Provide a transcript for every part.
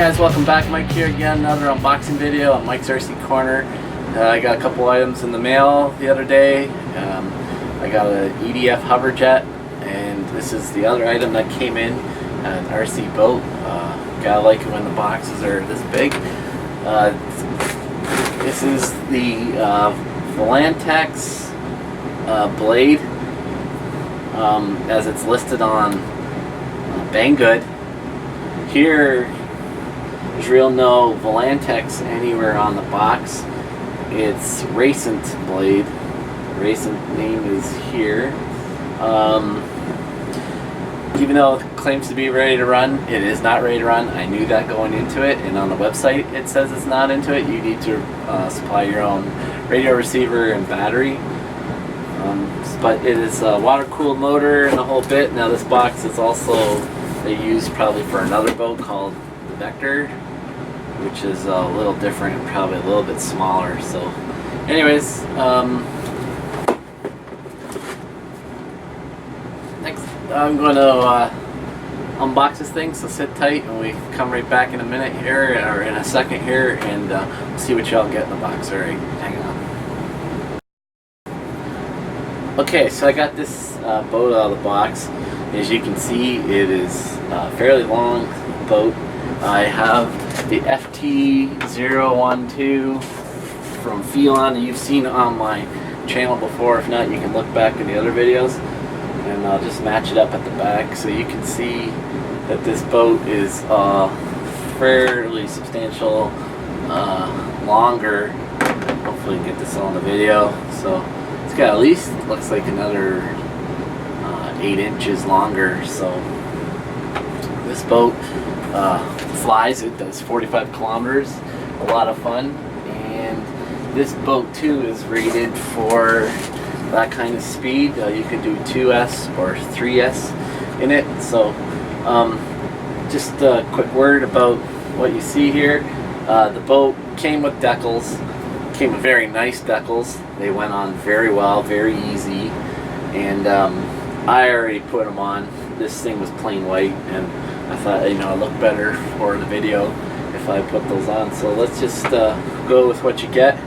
guys, welcome back. Mike here again, another unboxing video on Mike's RC Corner. I got a couple items in the mail the other day. I got an EDF hoverjet, and this is the other item that came in, an RC boat. Gotta like it when the boxes are this big. This is the VOLANTEX blade, as it's listed on Banggood. Here, there's real no VOLANTEX anywhere on the box. It's RACENT blade. RACENT name is here. Even though it claims to be ready to run, it is not ready to run. I knew that going into it, and on the website it says it's not into it. You need to supply your own radio receiver and battery. But it is a water-cooled motor and a whole bit. Now this box is also, they use probably for another boat called the Vector, which is a little different, probably a little bit smaller. So anyways, next I'm going to unbox this thing, so sit tight and we come right back in a minute here, or in a second here, and we'll see what y'all get in the box. Alright, hang on. Okay, so I got this boat out of the box. As you can see, it is a fairly long boat. I have the FT012 from V972-2 that you've seen on my channel before. If not, you can look back in the other videos, and I'll just match it up at the back so you can see that this boat is fairly substantial, longer. Hopefully you can get this on the video. So it's got at least, looks like another 8 inches longer. So this boat flies. It does 45 kilometers, a lot of fun. And this boat too is rated for that kind of speed. You can do 2S or 3S in it. So just a quick word about what you see here. The boat came with decals. Came with very nice decals. They went on very well, very easy, and I already put them on. This thing was plain white, and I thought, you know, it looked better for the video if I put those on. So let's just go with what you get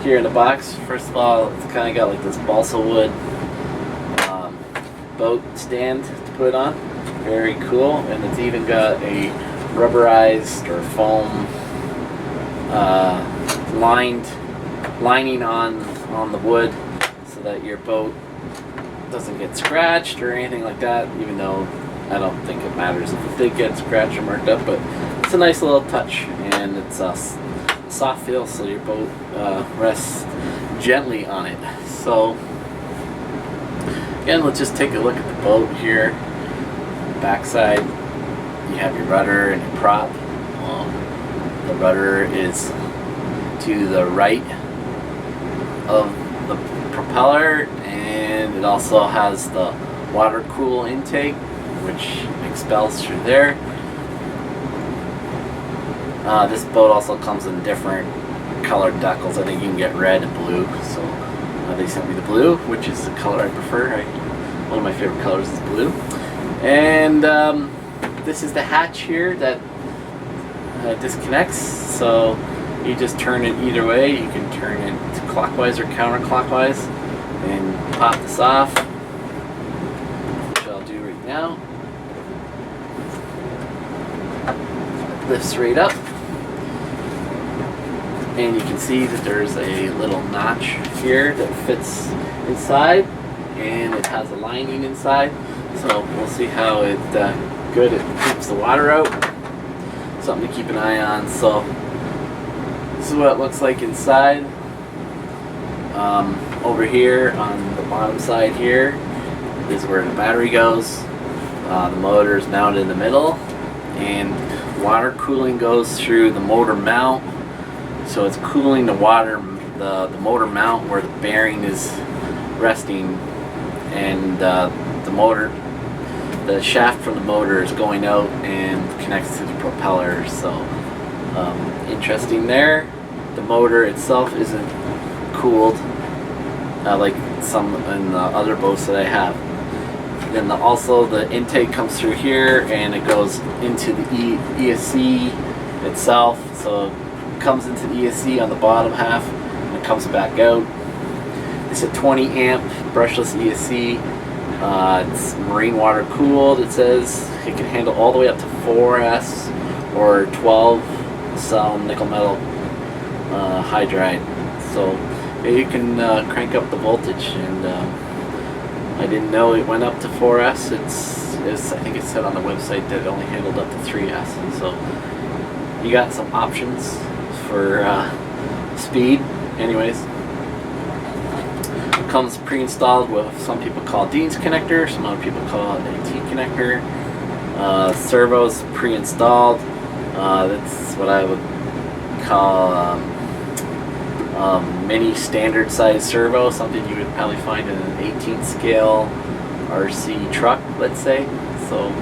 here in the box. First of all, it's kind of got like this balsa wood boat stand to put on. Very cool, and it's even got a rubberized or foam lining on the wood, so that your boat doesn't get scratched or anything like that, even though I don't think it matters if it did get scratched or marked up. But it's a nice little touch, and it's a soft feel, so your boat rests gently on it. So again, let's just take a look at the boat here. Backside, you have your rudder and your prop. The rudder is to the right of the propeller, and it also has the water cool intake, which expels through there. This boat also comes in different colored decals. I think you can get red and blue, so they sent me the blue, which is the color I prefer. One of my favorite colors is blue. And this is the hatch here that disconnects, so you just turn it either way. You can turn it clockwise or counterclockwise and pop this off, which I'll do right now. Lifts right up, and you can see that there's a little notch here that fits inside, and it has a lining inside. So we'll see how it good it keeps the water out. Something to keep an eye on. So this is what it looks like inside. Over here on the bottom side here is where the battery goes. The motor is mounted in the middle, and water cooling goes through the motor mount. So it's cooling the water, the motor mount where the bearing is resting, and the motor, the shaft from the motor is going out and connects to the propeller. So interesting there. The motor itself isn't cooled like some in the other boats that I have. Then also the intake comes through here, and it goes into the ESC itself. So it comes into the ESC on the bottom half and it comes back out. It's a 20 amp brushless ESC. It's marine water cooled. It says it can handle all the way up to 4S or 12 cell nickel metal hydride. So you can crank up the voltage, and I didn't know it went up to 4S. I think it said on the website that it only handled up to 3S. So you got some options for speed. Anyways, it comes pre-installed with, some people call it Dean's connector, some other people call it a T connector. Servo's pre-installed. That's what I would call mini standard size servo, something you would probably find in an 18 scale RC truck, let's say. So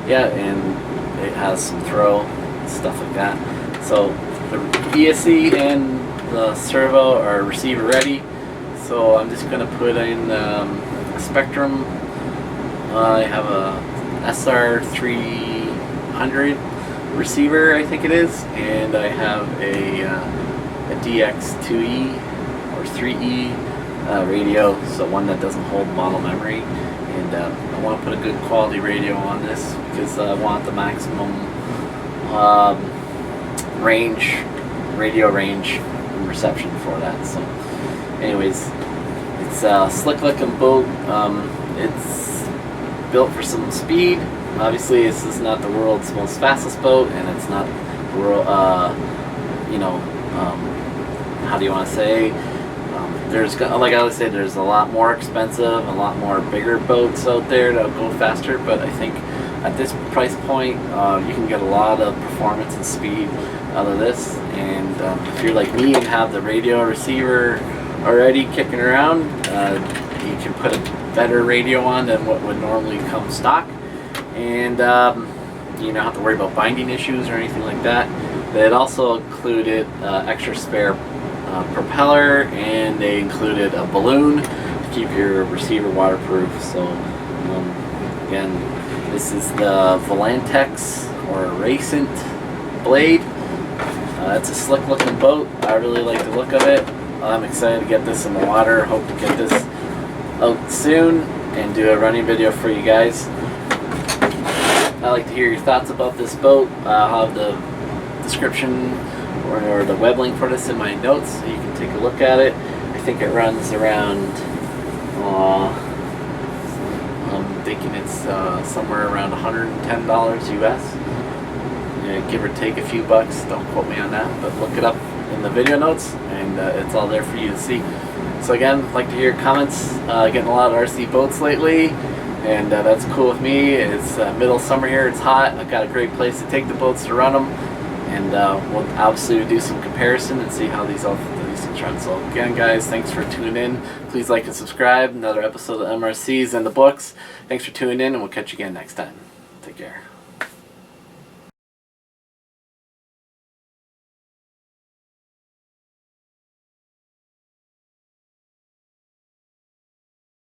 yeah, and it has some throw, stuff like that. So the ESC and the servo are receiver ready. So I'm just going to put in a Spectrum. I have a SR300 receiver, I think it is, and I have a DX2E or 3E radio, so one that doesn't hold model memory. And I want to put a good quality radio on this because I want the maximum radio range and reception for that. So anyways, it's a slick looking boat. It's built for some speed. Obviously this is not the world's most fastest boat, and it's not the world, how do you want to say, there's, like I always say, there's a lot more expensive, a lot more bigger boats out there that go faster, but I think at this price point you can get a lot of performance and speed out of this. And if you're like me and have the radio receiver already kicking around, you can put a better radio on than what would normally come stock, and you don't have to worry about binding issues or anything like that. It also included extra spare propeller, and they included a balloon to keep your receiver waterproof. So again, this is the VOLANTEX or RACENT blade. It's a slick looking boat. I really like the look of it. I'm excited to get this in the water. Hope to get this out soon and do a running video for you guys. I'd like to hear your thoughts about this boat. I'll have the description or the web link for this in my notes, so you can take a look at it. I think it runs around, I'm thinking it's somewhere around $110 US. Yeah, give or take a few bucks, don't quote me on that, but look it up in the video notes, and it's all there for you to see. So again, I'd like to hear your comments. Getting a lot of RC boats lately, and that's cool with me. It's middle of summer here, it's hot. I've got a great place to take the boats to run them, and we'll obviously do some comparison and see how these things run. So again guys, thanks for tuning in. Please like and subscribe. Another episode of MRCs and the books. Thanks for tuning in, and we'll catch you again next time. Take care.